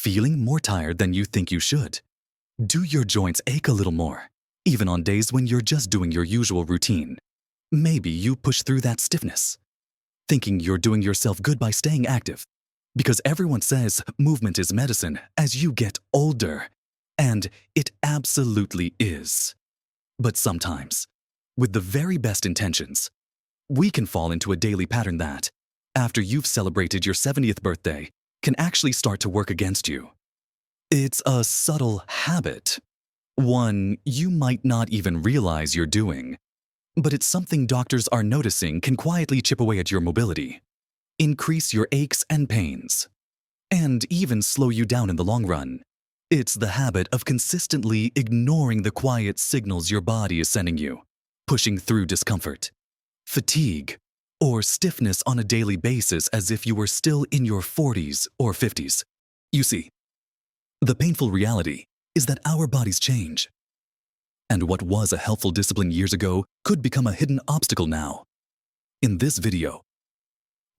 Feeling more tired than you think you should? Do your joints ache a little more, even on days when you're just doing your usual routine? Maybe you push through that stiffness, thinking you're doing yourself good by staying active, because everyone says movement is medicine as you get older, and it absolutely is. But sometimes, with the very best intentions, we can fall into a daily pattern that, after you've celebrated your 70th birthday, can actually start to work against you. It's a subtle habit, one you might not even realize you're doing, but it's something doctors are noticing can quietly chip away at your mobility, increase your aches and pains, and even slow you down in the long run. It's the habit of consistently ignoring the quiet signals your body is sending you, pushing through discomfort, fatigue, or stiffness on a daily basis as if you were still in your 40s or 50s. You see, the painful reality is that our bodies change. And what was a helpful discipline years ago could become a hidden obstacle now. In this video,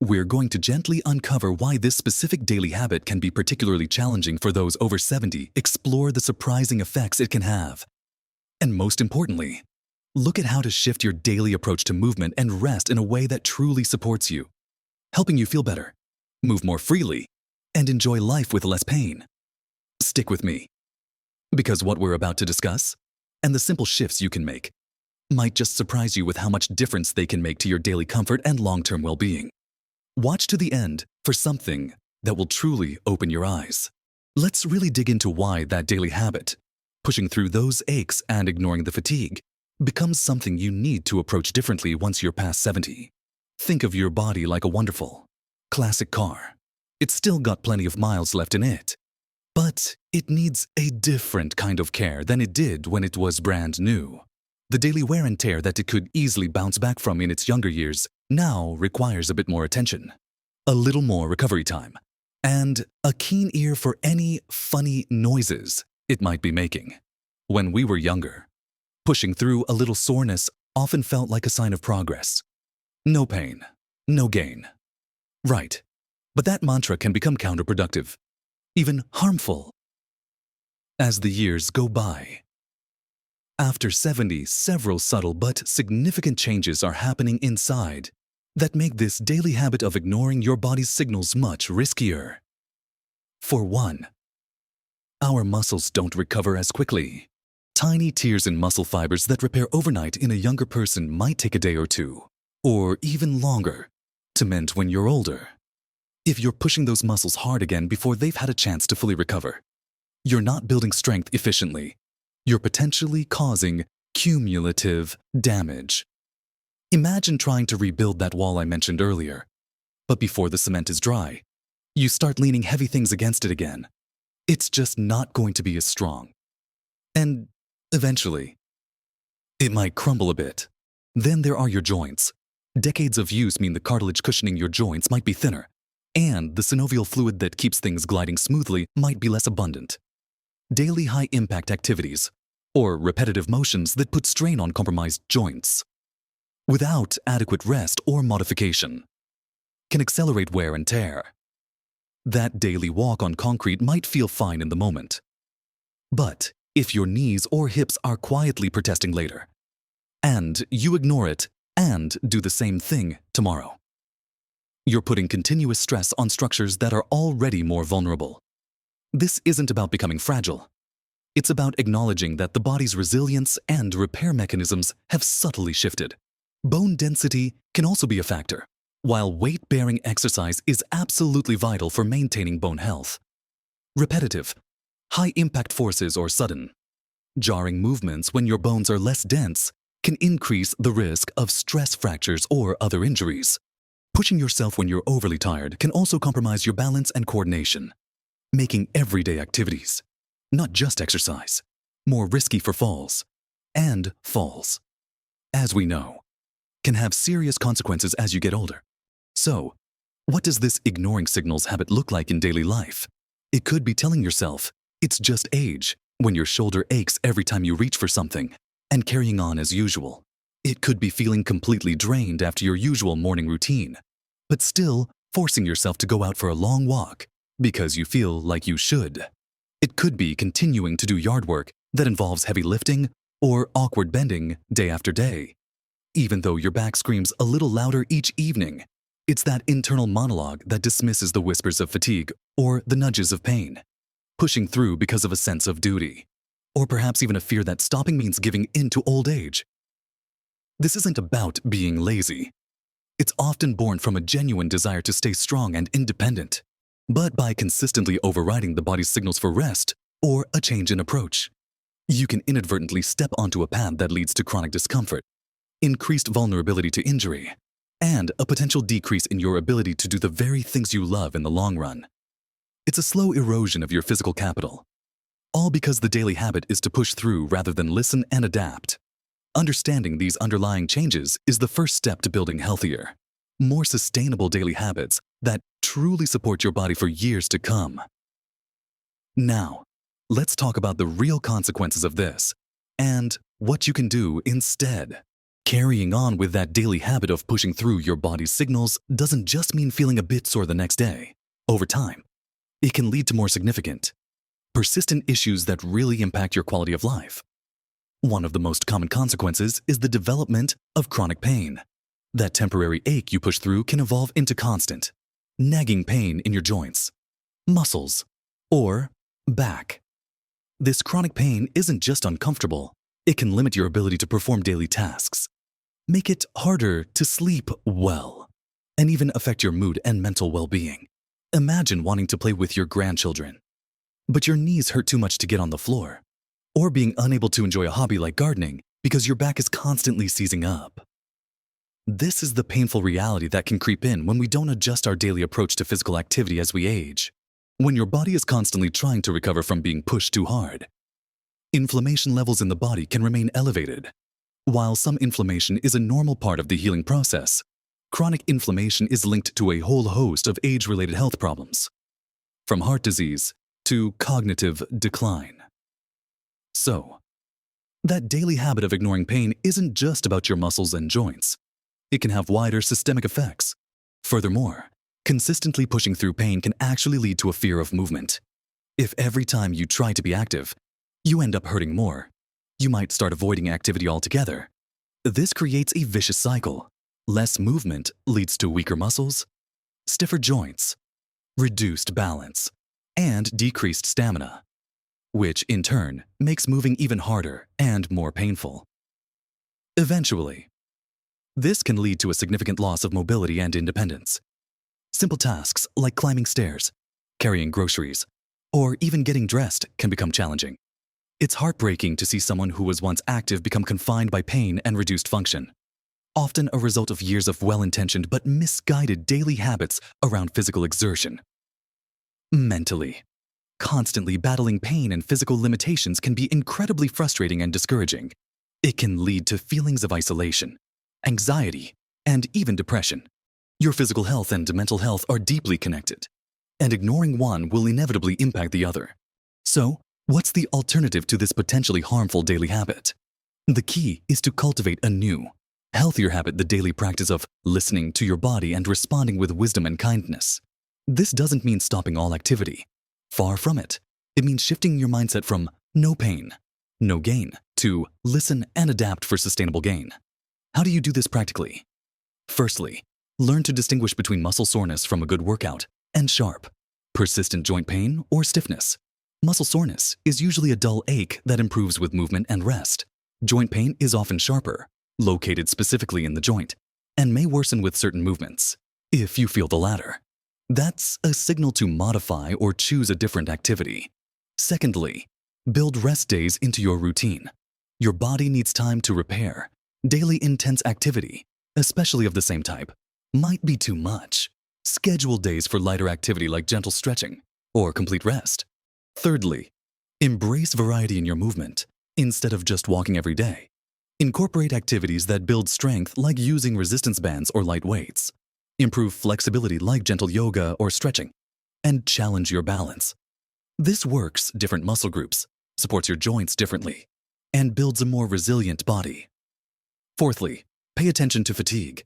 we're going to gently uncover why this specific daily habit can be particularly challenging for those over 70, explore the surprising effects it can have, and most importantly, look at how to shift your daily approach to movement and rest in a way that truly supports you, helping you feel better, move more freely, and enjoy life with less pain. Stick with me, because what we're about to discuss, and the simple shifts you can make, might just surprise you with how much difference they can make to your daily comfort and long-term well-being. Watch to the end for something that will truly open your eyes. Let's really dig into why that daily habit, pushing through those aches and ignoring the fatigue, becomes something you need to approach differently once you're past 70. Think of your body like a wonderful, classic car. It's still got plenty of miles left in it, but it needs a different kind of care than it did when it was brand new. The daily wear and tear that it could easily bounce back from in its younger years now requires a bit more attention, a little more recovery time, and a keen ear for any funny noises it might be making. When we were younger, pushing through a little soreness often felt like a sign of progress. No pain, no gain. Right, but that mantra can become counterproductive, even harmful, as the years go by. After 70, several subtle but significant changes are happening inside that make this daily habit of ignoring your body's signals much riskier. For one, our muscles don't recover as quickly. Tiny tears in muscle fibers that repair overnight in a younger person might take a day or two, or even longer, to mend when you're older. If you're pushing those muscles hard again before they've had a chance to fully recover, you're not building strength efficiently. You're potentially causing cumulative damage. Imagine trying to rebuild that wall I mentioned earlier, but before the cement is dry, you start leaning heavy things against it again. It's just not going to be as strong. And eventually, it might crumble a bit. Then there are your joints. Decades of use mean the cartilage cushioning your joints might be thinner, and the synovial fluid that keeps things gliding smoothly might be less abundant. Daily high-impact activities, or repetitive motions that put strain on compromised joints, without adequate rest or modification, can accelerate wear and tear. That daily walk on concrete might feel fine in the moment, but if your knees or hips are quietly protesting later, and you ignore it and do the same thing tomorrow, you're putting continuous stress on structures that are already more vulnerable. This isn't about becoming fragile. It's about acknowledging that the body's resilience and repair mechanisms have subtly shifted. Bone density can also be a factor. While weight-bearing exercise is absolutely vital for maintaining bone health, repetitive, high-impact forces or sudden, jarring movements when your bones are less dense can increase the risk of stress fractures or other injuries. Pushing yourself when you're overly tired can also compromise your balance and coordination, making everyday activities, not just exercise, more risky for falls. And falls, as we know, can have serious consequences as you get older. So, what does this ignoring signals habit look like in daily life? It could be telling yourself, it's just age, when your shoulder aches every time you reach for something, and carrying on as usual. It could be feeling completely drained after your usual morning routine, but still forcing yourself to go out for a long walk, because you feel like you should. It could be continuing to do yard work that involves heavy lifting or awkward bending day after day. Even though your back screams a little louder each evening, it's that internal monologue that dismisses the whispers of fatigue or the nudges of pain, pushing through because of a sense of duty, or perhaps even a fear that stopping means giving in to old age. This isn't about being lazy. It's often born from a genuine desire to stay strong and independent, but by consistently overriding the body's signals for rest or a change in approach, you can inadvertently step onto a path that leads to chronic discomfort, increased vulnerability to injury, and a potential decrease in your ability to do the very things you love in the long run. It's a slow erosion of your physical capital, all because the daily habit is to push through rather than listen and adapt. Understanding these underlying changes is the first step to building healthier, more sustainable daily habits that truly support your body for years to come. Now, let's talk about the real consequences of this and what you can do instead. Carrying on with that daily habit of pushing through your body's signals doesn't just mean feeling a bit sore the next day. Over time, it can lead to more significant, persistent issues that really impact your quality of life. One of the most common consequences is the development of chronic pain. That temporary ache you push through can evolve into constant, nagging pain in your joints, muscles, or back. This chronic pain isn't just uncomfortable, it can limit your ability to perform daily tasks, make it harder to sleep well, and even affect your mood and mental well-being. Imagine wanting to play with your grandchildren, but your knees hurt too much to get on the floor, or being unable to enjoy a hobby like gardening because your back is constantly seizing up. This is the painful reality that can creep in when we don't adjust our daily approach to physical activity as we age. When your body is constantly trying to recover from being pushed too hard, inflammation levels in the body can remain elevated. While some inflammation is a normal part of the healing process, chronic inflammation is linked to a whole host of age-related health problems, from heart disease to cognitive decline. So, that daily habit of ignoring pain isn't just about your muscles and joints. It can have wider systemic effects. Furthermore, consistently pushing through pain can actually lead to a fear of movement. If every time you try to be active, you end up hurting more, you might start avoiding activity altogether. This creates a vicious cycle. Less movement leads to weaker muscles, stiffer joints, reduced balance, and decreased stamina, which in turn makes moving even harder and more painful. Eventually, this can lead to a significant loss of mobility and independence. Simple tasks like climbing stairs, carrying groceries, or even getting dressed can become challenging. It's heartbreaking to see someone who was once active become confined by pain and reduced function, often a result of years of well-intentioned but misguided daily habits around physical exertion. Mentally, constantly battling pain and physical limitations can be incredibly frustrating and discouraging. It can lead to feelings of isolation, anxiety, and even depression. Your physical health and mental health are deeply connected, and ignoring one will inevitably impact the other. So, what's the alternative to this potentially harmful daily habit? The key is to cultivate a new, healthier habit: the daily practice of listening to your body and responding with wisdom and kindness. This doesn't mean stopping all activity. Far from it. It means shifting your mindset from no pain, no gain to listen and adapt for sustainable gain. How do you do this practically? Firstly, learn to distinguish between muscle soreness from a good workout and sharp, persistent joint pain or stiffness. Muscle soreness is usually a dull ache that improves with movement and rest. Joint pain is often sharper, located specifically in the joint, and may worsen with certain movements. If you feel the latter, that's a signal to modify or choose a different activity. Secondly, build rest days into your routine. Your body needs time to repair. Daily intense activity, especially of the same type, might be too much. Schedule days for lighter activity like gentle stretching or complete rest. Thirdly, embrace variety in your movement instead of just walking every day. Incorporate activities that build strength like using resistance bands or light weights. Improve flexibility like gentle yoga or stretching, and challenge your balance. This works different muscle groups, supports your joints differently, and builds a more resilient body. Fourthly, pay attention to fatigue.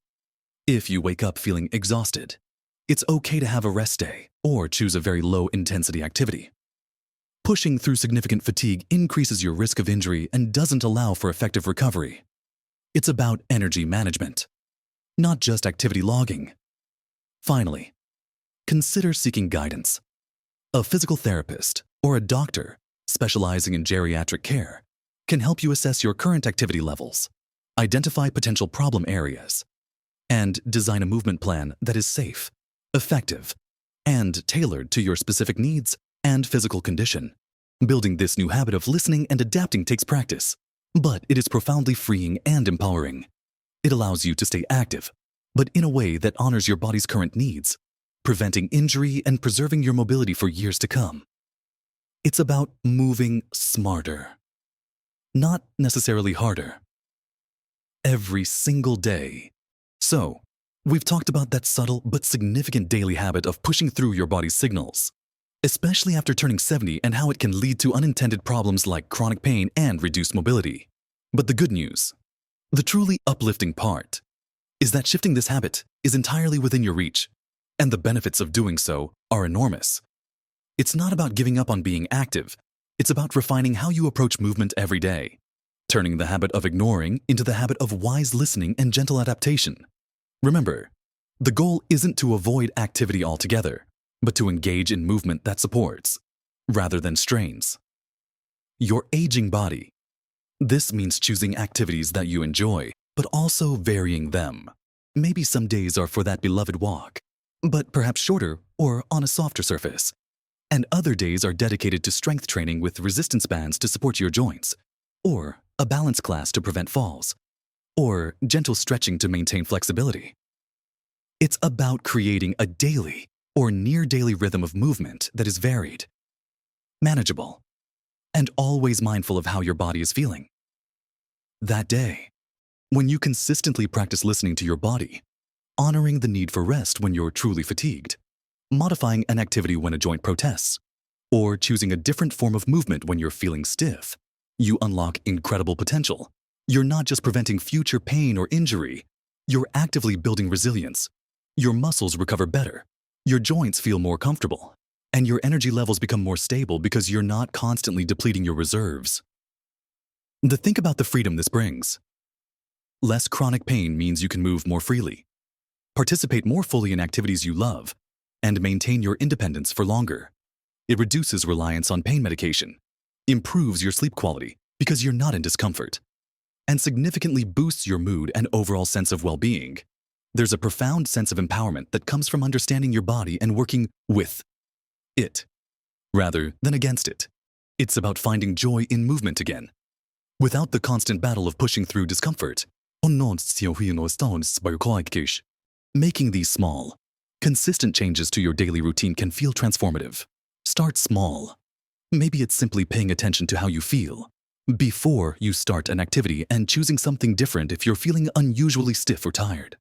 If you wake up feeling exhausted, It's okay to have a rest day or choose a very low-intensity activity. Pushing through significant fatigue increases your risk of injury and doesn't allow for effective recovery. It's about energy management, not just activity logging. Finally, consider seeking guidance. A physical therapist or a doctor specializing in geriatric care can help you assess your current activity levels, identify potential problem areas, and design a movement plan that is safe, effective, and tailored to your specific needs and physical condition. Building this new habit of listening and adapting takes practice, but it is profoundly freeing and empowering. It allows you to stay active, but in a way that honors your body's current needs, preventing injury and preserving your mobility for years to come. It's about moving smarter, not necessarily harder. Every single day. So, we've talked about that subtle but significant daily habit of pushing through your body's signals, especially after turning 70 and how it can lead to unintended problems like chronic pain and reduced mobility. But the good news, the truly uplifting part, is that shifting this habit is entirely within your reach, and the benefits of doing so are enormous. It's not about giving up on being active. It's about refining how you approach movement every day, turning the habit of ignoring into the habit of wise listening and gentle adaptation. Remember, the goal isn't to avoid activity altogether, but to engage in movement that supports, rather than strains, your aging body. This means choosing activities that you enjoy, but also varying them. Maybe some days are for that beloved walk, but perhaps shorter or on a softer surface. And other days are dedicated to strength training with resistance bands to support your joints, or a balance class to prevent falls, or gentle stretching to maintain flexibility. It's about creating a daily or near-daily rhythm of movement that is varied, manageable, and always mindful of how your body is feeling. That day, when you consistently practice listening to your body, honoring the need for rest when you're truly fatigued, modifying an activity when a joint protests, or choosing a different form of movement when you're feeling stiff, you unlock incredible potential. You're not just preventing future pain or injury, you're actively building resilience. Your muscles recover better, your joints feel more comfortable, and your energy levels become more stable because you're not constantly depleting your reserves. Think about the freedom this brings. Less chronic pain means you can move more freely, participate more fully in activities you love, and maintain your independence for longer. It reduces reliance on pain medication, improves your sleep quality because you're not in discomfort, and significantly boosts your mood and overall sense of well-being. There's a profound sense of empowerment that comes from understanding your body and working with it, rather than against it. It's about finding joy in movement again, without the constant battle of pushing through discomfort. Making these small, consistent changes to your daily routine can feel transformative. Start small. Maybe it's simply paying attention to how you feel before you start an activity and choosing something different if you're feeling unusually stiff or tired.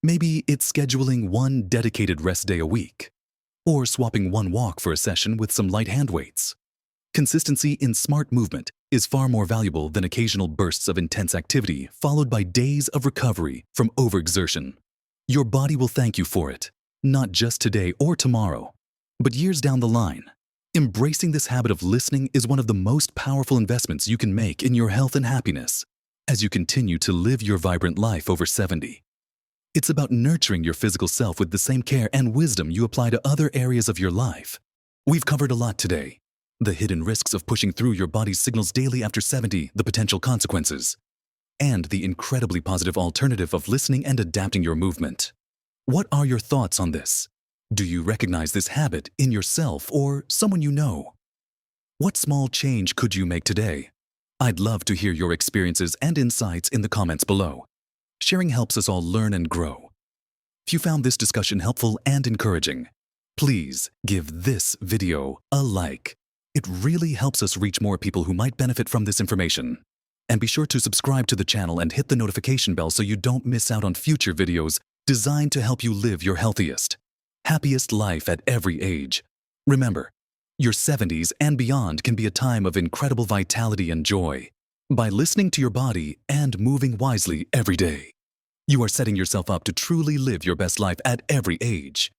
Maybe it's scheduling one dedicated rest day a week, or swapping one walk for a session with some light hand weights. Consistency in smart movement is far more valuable than occasional bursts of intense activity followed by days of recovery from overexertion. Your body will thank you for it, not just today or tomorrow, but years down the line. Embracing this habit of listening is one of the most powerful investments you can make in your health and happiness as you continue to live your vibrant life over 70. It's about nurturing your physical self with the same care and wisdom you apply to other areas of your life. We've covered a lot today. The hidden risks of pushing through your body's signals daily after 70, the potential consequences, and the incredibly positive alternative of listening and adapting your movement. What are your thoughts on this? Do you recognize this habit in yourself or someone you know? What small change could you make today? I'd love to hear your experiences and insights in the comments below. Sharing helps us all learn and grow. If you found this discussion helpful and encouraging, please give this video a like. It really helps us reach more people who might benefit from this information. And be sure to subscribe to the channel and hit the notification bell so you don't miss out on future videos designed to help you live your healthiest, happiest life at every age. Remember, your 70s and beyond can be a time of incredible vitality and joy by listening to your body and moving wisely every day. You are setting yourself up to truly live your best life at every age.